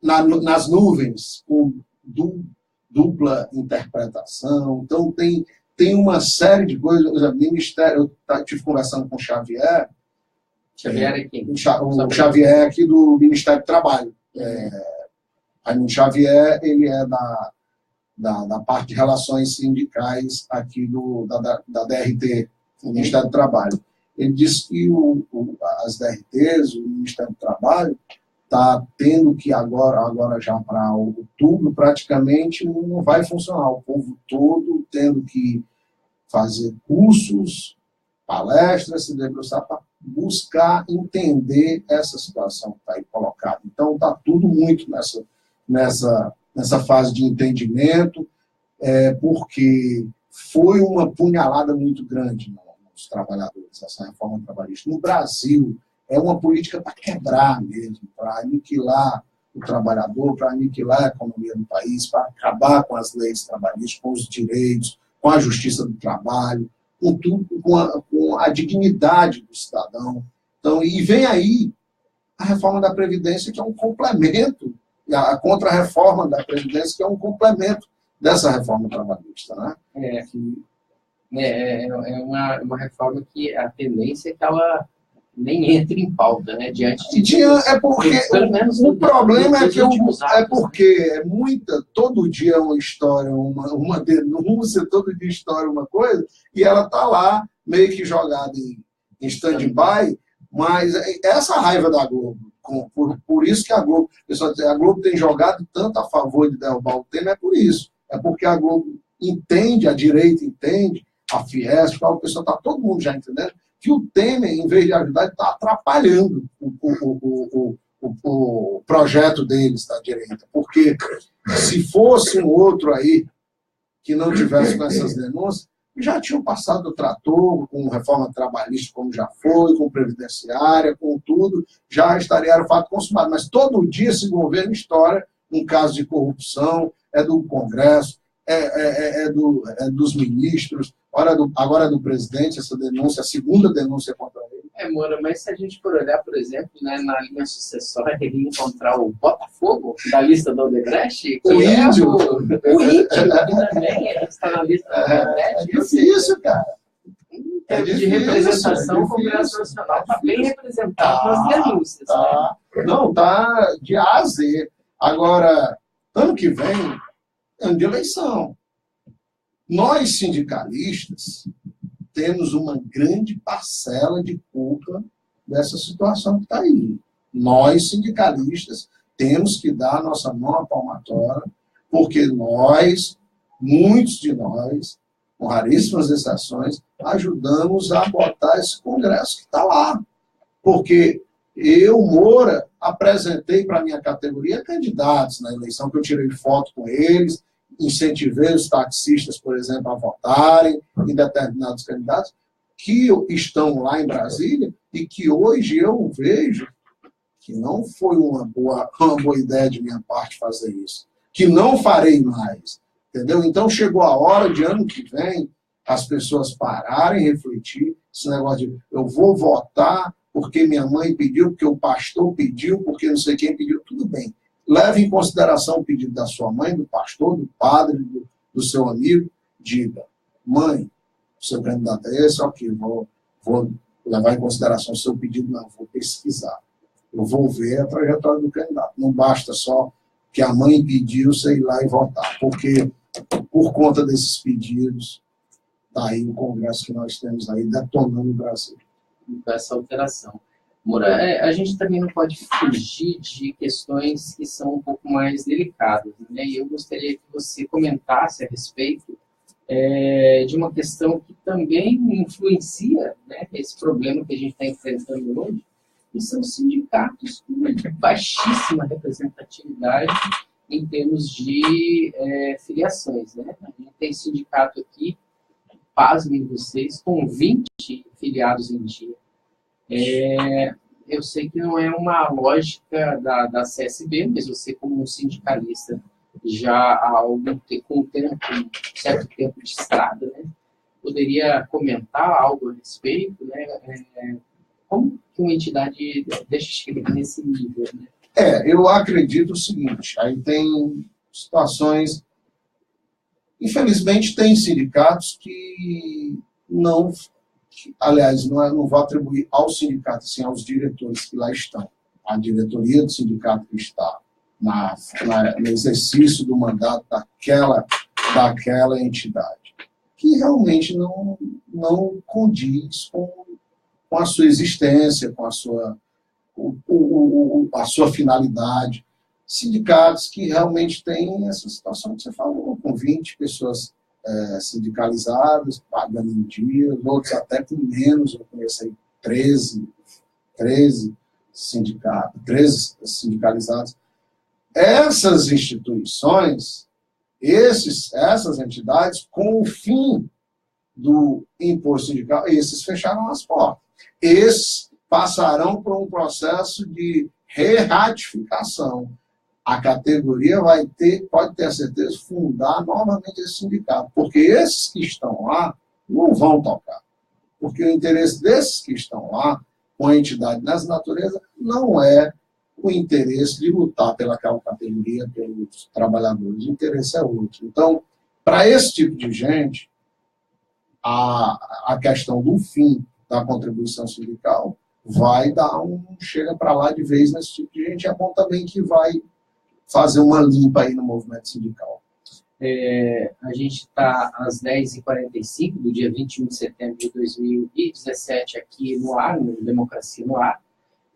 nas nuvens, com dupla interpretação. Então, tem uma série de coisas. O Ministério, eu estive conversando com o Xavier. Xavier é quem? O Xavier aqui do Ministério do Trabalho. O Xavier, ele é da parte de relações sindicais aqui da DRT, do Ministério do Trabalho. Ele disse que as DRTs, o Ministério do Trabalho, está tendo que agora já para outubro, praticamente não vai funcionar. O povo todo tendo que fazer cursos, palestras, se debruçar para buscar entender essa situação que está aí colocada. Então, está tudo muito nessa fase de entendimento, porque foi uma punhalada muito grande nos trabalhadores, essa reforma trabalhista. No Brasil, é uma política para quebrar mesmo, para aniquilar o trabalhador, para aniquilar a economia do país, para acabar com as leis trabalhistas, com os direitos, com a justiça do trabalho, com tudo, com a dignidade do cidadão. Então, e vem aí a reforma da Previdência, que é um complemento, a contra-reforma da Previdência, que é um complemento dessa reforma trabalhista, né? É uma reforma que a tendência é que ela nem entre em pauta, né? Diante de porque pelo menos o problema é que todo dia é uma história, uma denúncia, todo dia estoura uma coisa, e ela está lá, meio que jogada em stand-by, mas essa raiva da Globo, por isso que a Globo, pessoal, a Globo tem jogado tanto a favor de derrubar o Temer, é por isso. É porque a Globo entende, a direita entende, a Fiesp, o pessoal está todo mundo já entendendo, que o Temer, em vez de ajudar, está atrapalhando o projeto deles, da direita. Porque se fosse um outro aí que não tivesse com essas denúncias, já tinham passado o trator com reforma trabalhista, como já foi, com previdenciária, com tudo, já estaria o fato consumado. Mas todo dia esse governo estoura um caso de corrupção, é do Congresso, dos ministros, agora é do presidente, essa denúncia, a segunda denúncia contra ele. Moura, mas se a gente for olhar, por exemplo, né, na linha sucessória e encontrar o Botafogo da lista do Odebrecht, o índio. O índio, que também está na lista do Odebrecht. É difícil, cara. Em termos de representação, o Congresso Nacional está bem representado nas denúncias. Não, está de A a Z. Agora, ano que vem, é ano de eleição. Nós, sindicalistas, temos uma grande parcela de culpa dessa situação que está aí. Nós, sindicalistas, temos que dar a nossa mão à palmatória, porque nós, muitos de nós, com raríssimas exceções, ajudamos a botar esse Congresso que está lá. Porque eu, Moura, apresentei para a minha categoria candidatos na eleição, que eu tirei foto com eles, incentivei os taxistas, por exemplo, a votarem em determinados candidatos que estão lá em Brasília e que hoje eu vejo que não foi uma boa ideia de minha parte fazer isso, que não farei mais, entendeu? Então chegou a hora de ano que vem as pessoas pararem, refletir, esse negócio de eu vou votar porque minha mãe pediu, porque o pastor pediu, porque não sei quem pediu, tudo bem. Leve em consideração o pedido da sua mãe, do pastor, do padre, do seu amigo. Diga, mãe, o seu candidato é esse? Ok, vou levar em consideração o seu pedido, não, vou pesquisar. Eu vou ver a trajetória do candidato. Não basta só que a mãe pediu você ir lá e votar, porque por conta desses pedidos, está aí o Congresso que nós temos aí detonando o Brasil. Essa alteração. Moura, a gente também não pode fugir de questões que são um pouco mais delicadas, né? E eu gostaria que você comentasse a respeito de uma questão que também influencia, né, esse problema que a gente está enfrentando hoje, que são sindicatos com baixíssima representatividade em termos de filiações, né? A gente tem sindicato aqui, pasmem vocês, com 20 filiados em dia. Eu sei que não é uma lógica da CSB, mas você, como um sindicalista, já há algum tempo, com um certo tempo de estrada, né, poderia comentar algo a respeito, né? Como que uma entidade deixa chegar nesse nível, né? Eu acredito o seguinte, aí tem situações... Infelizmente, tem sindicatos que não... Aliás, não vou atribuir ao sindicato, assim, aos diretores que lá estão. A diretoria do sindicato que está no exercício do mandato daquela entidade, que realmente não condiz com a sua existência, com a sua finalidade. Sindicatos que realmente têm essa situação que você falou, com 20 pessoas sindicalizadas, pagando em dia, outros até com menos, eu conheço aí 13 sindicalizados. Essas instituições, essas entidades, com o fim do imposto sindical, esses fecharam as portas. Esses passarão por um processo de re-ratificação. A categoria pode ter a certeza, fundar novamente esse sindicato, porque esses que estão lá não vão tocar. Porque o interesse desses que estão lá, com a entidade nessa natureza, não é o interesse de lutar pelaquela categoria, pelos trabalhadores. O interesse é outro. Então, para esse tipo de gente, a questão do fim da contribuição sindical vai dar chega para lá de vez nesse tipo de gente. É bom também que vai fazer uma limpa aí no movimento sindical. A gente está às 10h45 do dia 21 de setembro de 2017 aqui no ar, no Democracia no Ar,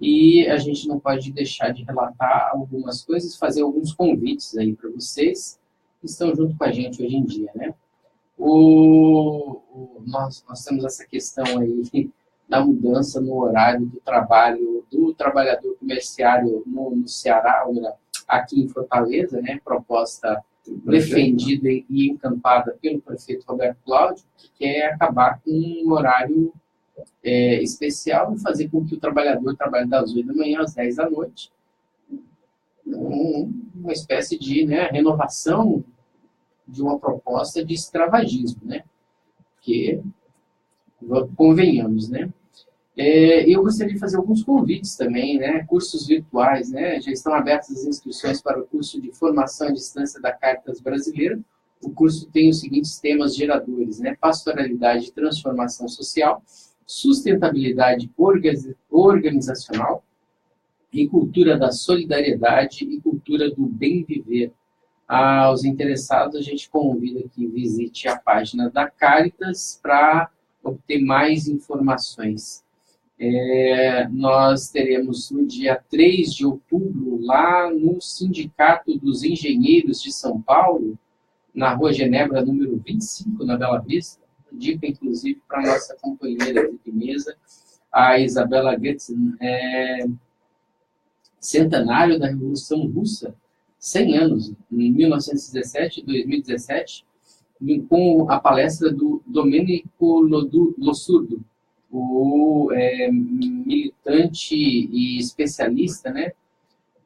e a gente não pode deixar de relatar algumas coisas, fazer alguns convites aí para vocês que estão junto com a gente hoje em dia, né? Nós temos essa questão aí da mudança no horário do trabalho do trabalhador comerciário no Ceará, aqui em Fortaleza, né, proposta defendida e encampada pelo prefeito Roberto Cláudio, que quer acabar com um horário especial e fazer com que o trabalhador trabalhe das 8 da manhã às 10 da noite. Uma espécie de, né, renovação de uma proposta de escravagismo, né? Porque, convenhamos, né? Eu gostaria de fazer alguns convites também, né? Cursos virtuais, né? Já estão abertas as inscrições para o curso de formação à distância da Caritas Brasileira. O curso tem os seguintes temas geradores, né? Pastoralidade e transformação social, sustentabilidade organizacional, e cultura da solidariedade e cultura do bem viver. Aos interessados, a gente convida que visite a página da Caritas para obter mais informações. Nós teremos no dia 3 de outubro, lá no Sindicato dos Engenheiros de São Paulo, na Rua Genebra, número 25, na Bela Vista. Dica, inclusive, para a nossa companheira de mesa, a Isabela Goetzen, centenário da Revolução Russa, 100 anos, em 1917 e 2017, com a palestra do Domenico Lossurdo, o militante e especialista, né?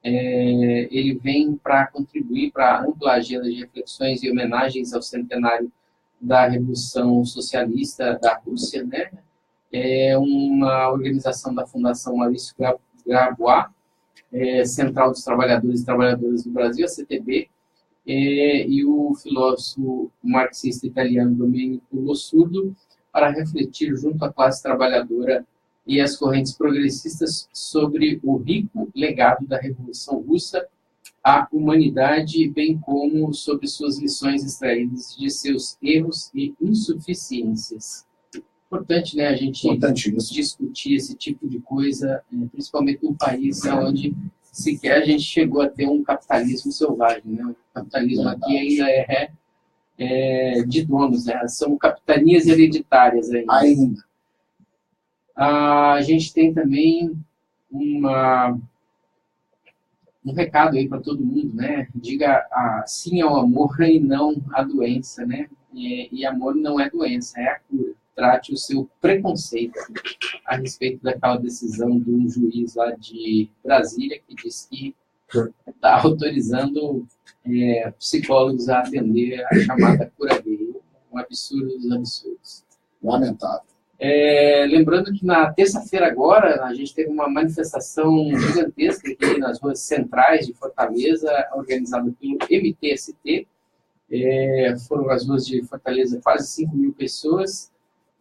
Ele vem para contribuir para a ampla agenda de reflexões e homenagens ao centenário da Revolução Socialista da Rússia, né? É uma organização da Fundação Maurício Grabois, Central dos Trabalhadores e Trabalhadoras do Brasil, a CTB, e o filósofo marxista italiano Domenico Lossurdo, para refletir junto à classe trabalhadora e as correntes progressistas sobre o rico legado da Revolução Russa à humanidade, bem como sobre suas lições extraídas de seus erros e insuficiências. Importante, né, a gente discutir esse tipo de coisa, principalmente num país onde sequer a gente chegou a ter um capitalismo selvagem, né? O capitalismo aqui ainda de donos, né? São capitanias hereditárias ainda. A gente tem também um recado aí para todo mundo, né? Diga sim ao amor e não à doença, né? E amor não é doença, é a cura. Trate o seu preconceito a respeito daquela decisão de um juiz lá de Brasília que diz que está autorizando psicólogos a atender a chamada cura gay. Um absurdo dos absurdos. Lamentável. Lembrando que na terça-feira agora, a gente teve uma manifestação gigantesca aqui nas ruas centrais de Fortaleza, organizada pelo MTST. Foram as ruas de Fortaleza quase 5 mil pessoas.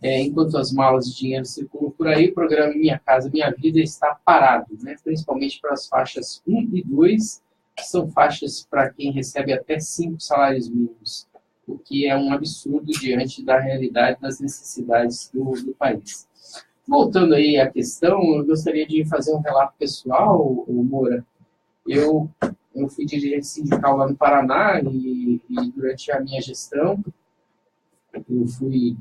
Enquanto as malas de dinheiro circulam por aí, o programa Minha Casa Minha Vida está parado, né? Principalmente para as faixas 1 e 2, que são faixas para quem recebe até 5 salários mínimos, o que é um absurdo diante da realidade das necessidades do país. Voltando aí à questão, eu gostaria de fazer um relato pessoal, Moura. Eu fui dirigente sindical lá no Paraná e durante a minha gestão, eu fui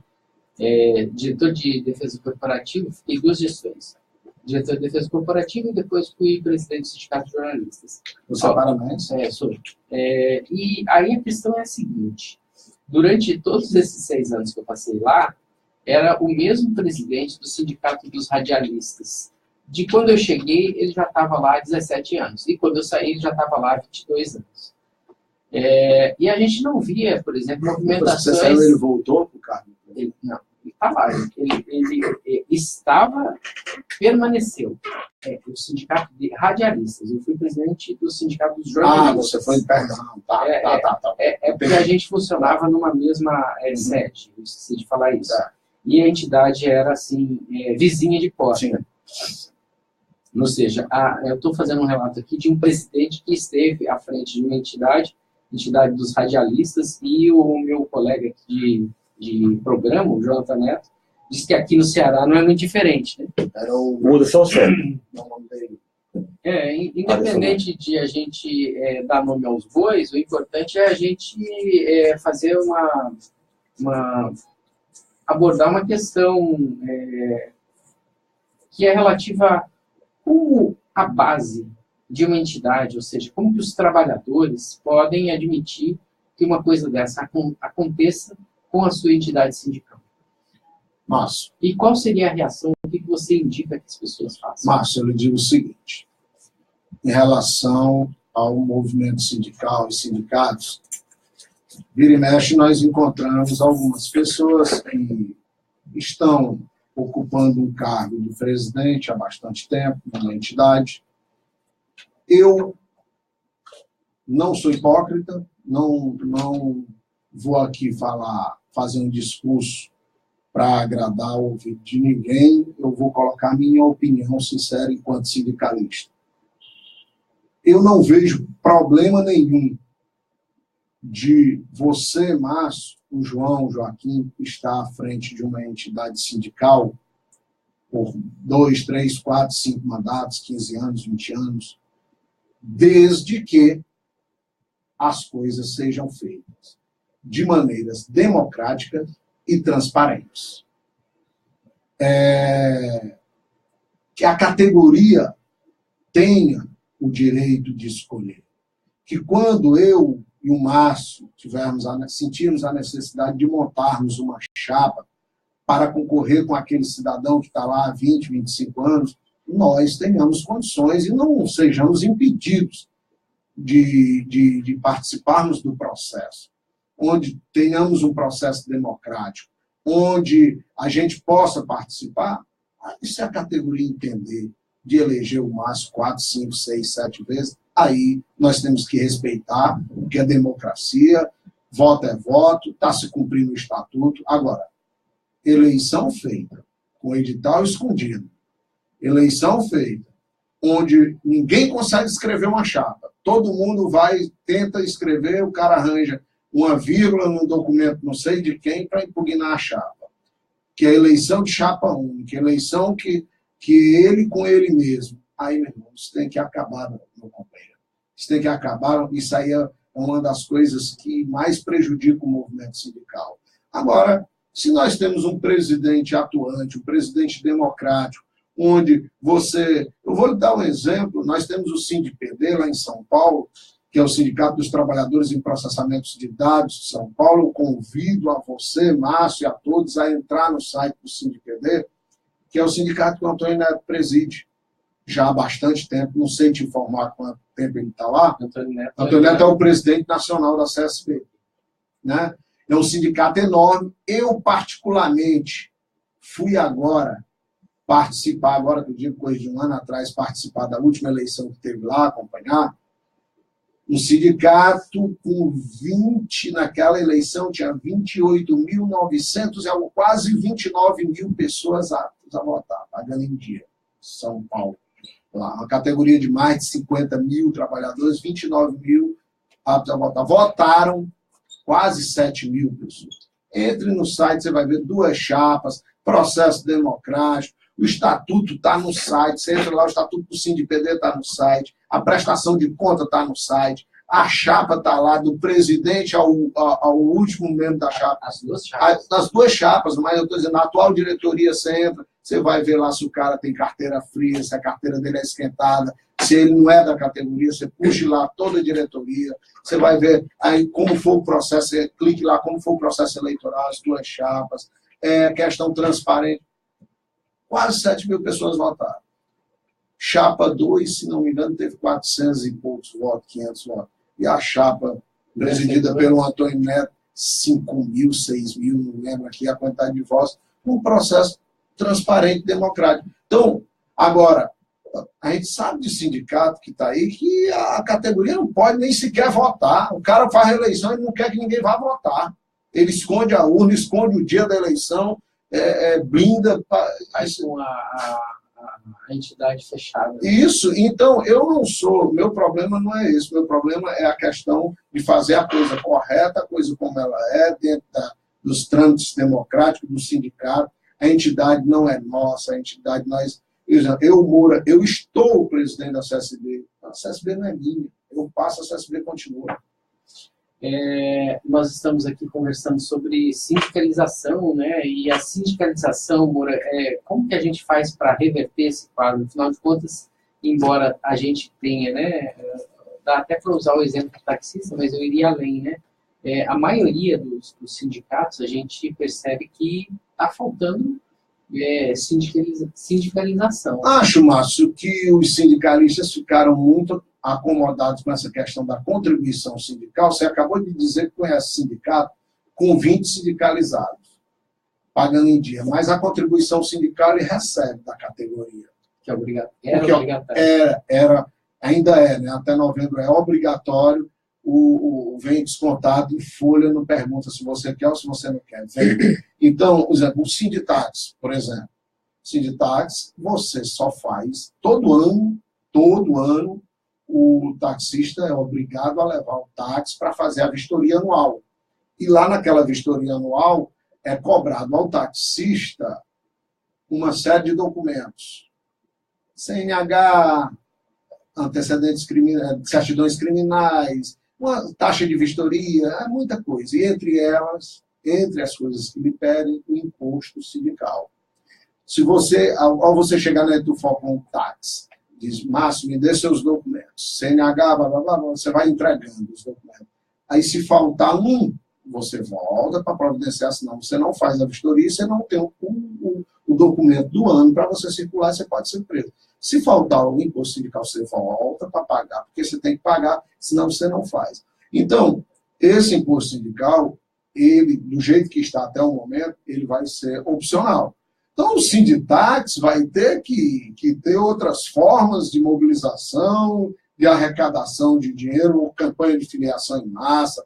diretor de defesa corporativa, fiquei 2 gestões. Diretor de defesa corporativa e depois fui presidente do Sindicato de Jornalistas. Você é paranaense? Sou. E aí a questão é a seguinte: durante todos esses 6 anos que eu passei lá, era o mesmo presidente do Sindicato dos Radialistas. De quando eu cheguei, ele já estava lá há 17 anos. E quando eu saí, ele já estava lá há 22 anos. E a gente não via, por exemplo, movimentações... Você saiu, ele voltou para o cargo? Não, ele está lá. Ele estava, permaneceu. O Sindicato de Radialistas. Eu fui presidente do Sindicato dos Jornalistas. Você foi em Pernambuco. Tá. Porque a gente funcionava numa mesma sede. Eu esqueci de falar isso. E a entidade era, assim, vizinha de porta. Ou seja, eu estou fazendo um relato aqui de um presidente que esteve à frente de uma entidade dos radialistas, e o meu colega aqui de programa, o Jonathan Neto, disse que aqui no Ceará não é muito diferente, né? Era o Muda São Sérgio. Independente de a gente dar nome aos bois, o importante é a gente fazer abordar uma questão que é relativa a como a base de uma entidade, ou seja, como que os trabalhadores podem admitir que uma coisa dessa aconteça com a sua entidade sindical. Márcio. E qual seria a reação? O que você indica que as pessoas façam? Márcio, eu lhe digo o seguinte: em relação ao movimento sindical e sindicatos, vira e mexe, nós encontramos algumas pessoas que estão ocupando um cargo de presidente há bastante tempo numa entidade. Eu não sou hipócrita, não vou aqui fazer um discurso para agradar o ouvido de ninguém. Eu vou colocar a minha opinião sincera enquanto sindicalista. eu não vejo problema nenhum de você, Márcio, o João, o Joaquim, estar à frente de uma entidade sindical por 2, 3, 4, 5 mandatos, 15 anos, 20 anos, desde que as coisas sejam feitas de maneiras democráticas e transparentes. Que a categoria tenha o direito de escolher. Que quando eu e o Márcio sentirmos a necessidade de montarmos uma chapa para concorrer com aquele cidadão que está lá há 20, 25 anos, nós tenhamos condições e não sejamos impedidos de participarmos do processo, onde tenhamos um processo democrático, onde a gente possa participar. E se a categoria entender de eleger o Márcio 4, 5, 6, 7 vezes, aí nós temos que respeitar o que é democracia, voto é voto, está se cumprindo o estatuto. Agora, eleição feita com edital escondido, eleição feita onde ninguém consegue escrever uma chapa, todo mundo tenta escrever, o cara arranja uma vírgula num documento não sei de quem para impugnar a chapa, que é a eleição de chapa única, eleição que ele com ele mesmo. Aí, meu irmão, isso tem que acabar, meu companheiro. Isso tem que acabar, isso aí é uma das coisas que mais prejudica o movimento sindical. Agora, se nós temos um presidente atuante, um presidente democrático, onde eu vou lhe dar um exemplo, nós temos o SINDPD lá em São Paulo, que é o Sindicato dos Trabalhadores em Processamentos de Dados de São Paulo. Eu convido a você, Márcio, e a todos a entrar no site do SINDPD, que é o sindicato que o Antônio Neto preside já há bastante tempo, não sei te informar quanto tempo ele está lá. Antônio Neto é o presidente nacional da CSB. Né? É um sindicato enorme. Eu, particularmente, fui agora participar, agora que eu digo coisa de um ano atrás, participar da última eleição que teve lá, acompanhar. Um sindicato com 20, naquela eleição tinha 28.900, quase 29 mil pessoas aptas a votar, pagando em dia. São Paulo. Lá, uma categoria de mais de 50 mil trabalhadores, 29 mil aptos a votar. Votaram quase 7 mil pessoas. Entre no site, você vai ver 2 chapas, processo democrático, o estatuto está no site, você entra lá, o estatuto do SINDPD está no site, a prestação de conta está no site, a chapa está lá, do presidente ao último membro da chapa. As 2 chapas. As 2 chapas, mas eu estou dizendo, na atual diretoria você entra, você vai ver lá se o cara tem carteira fria, se a carteira dele é esquentada, se ele não é da categoria, você puxa lá toda a diretoria, você vai ver aí como foi o processo, você clique lá como foi o processo eleitoral, as 2 chapas, questão transparente. Quase 7 mil pessoas votaram. Chapa 2, se não me engano, teve 400 e poucos votos, 500 votos. E a chapa, presidida pelo Antônio Neto, 5 mil, 6 mil, não lembro aqui a quantidade de votos, um processo transparente, democrático. Então, agora, a gente sabe de sindicato que está aí que a categoria não pode nem sequer votar. O cara faz a eleição e não quer que ninguém vá votar. Ele esconde a urna, esconde o dia da eleição, blinda a entidade fechada. Isso, então, meu problema não é esse, meu problema é a questão de fazer a coisa correta, a coisa como ela é, dentro dos trâmites democráticos do sindicato. A entidade não é nossa, a entidade eu estou o presidente da CSB, a CSB não é minha, eu passo, a CSB continua. Nós estamos aqui conversando sobre sindicalização, né? E a sindicalização, Moura, como que a gente faz para reverter esse quadro? Afinal de contas, embora a gente tenha, né? Dá até para usar o exemplo do taxista, mas eu iria além, né? A maioria dos sindicatos, a gente percebe que está faltando sindicalização. Acho, Márcio, que os sindicalistas ficaram muito acomodados com essa questão da contribuição sindical. Você acabou de dizer que conhece sindicato com 20 sindicalizados, pagando em dia. Mas a contribuição sindical ele recebe da categoria. Que é obrigatório. Ainda é, né? Até novembro é obrigatório. Vem descontado em folha, não pergunta se você quer ou se você não quer. Então, por exemplo, o Sinditax, por exemplo. Sinditax, você só faz todo ano, o taxista é obrigado a levar o táxi para fazer a vistoria anual. E lá naquela vistoria anual é cobrado ao taxista uma série de documentos. CNH, antecedentes criminais, certidões criminais, uma taxa de vistoria, é muita coisa. E entre elas, entre as coisas que lhe pedem, o imposto sindical. Se você, ao você chegar na Etufol com um táxi, diz, Márcio, me dê seus documentos, CNH, blá, blá, blá, você vai entregando os documentos. Aí, se faltar um, você volta para providenciar, senão você não faz a vistoria, você não tem o documento do ano para você circular, você pode ser preso. Se faltar o imposto sindical, você volta para pagar, porque você tem que pagar, senão você não faz. Então, esse imposto sindical, ele, do jeito que está até o momento, ele vai ser opcional. Então, o Sinditax vai ter que ter outras formas de mobilização, de arrecadação de dinheiro, campanha de filiação em massa,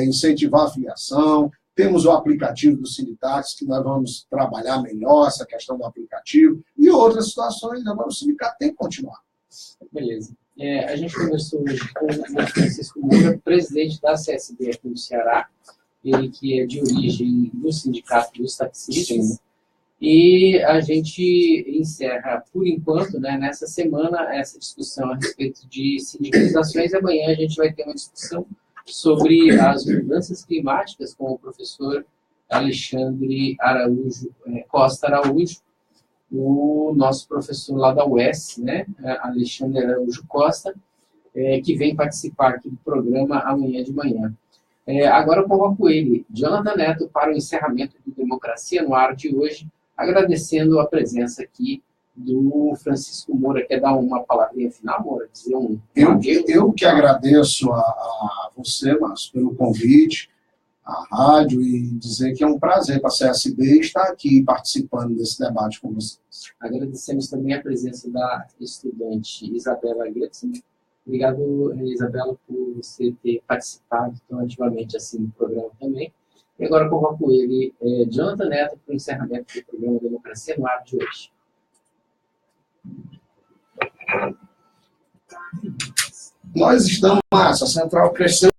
incentivar a filiação. Temos o aplicativo do Sinditax, que nós vamos trabalhar melhor essa questão do aplicativo, e outras situações. Agora, o sindicato tem que continuar. Beleza. A gente conversou hoje com o Francisco Moura, presidente da CSB aqui no Ceará, ele que é de origem do Sindicato dos Taxistas. E a gente encerra, por enquanto, né, nessa semana, essa discussão a respeito de sindicalizações. E amanhã a gente vai ter uma discussão sobre as mudanças climáticas com o professor Alexandre Costa Araújo, o nosso professor lá da UES, né, Alexandre Araújo Costa, que vem participar aqui do programa amanhã de manhã. Agora eu convoco ele, Jonathan Neto, para o encerramento do Democracia no Ar de hoje, agradecendo a presença aqui do Francisco Moura. Quer dar uma palavrinha final, Moura? Dizer eu que agradeço a você, Márcio, pelo convite, à rádio, e dizer que é um prazer para a CSB estar aqui participando desse debate com vocês. Agradecemos também a presença da estudante Isabela Gretchen. Obrigado, Isabela, por você ter participado tão ativamente assim no programa também. E agora convoco ele, Jonathan Neto, para o encerramento do programa Democracia no Ar de hoje. Nós estamos, Márcio, a Central cresceu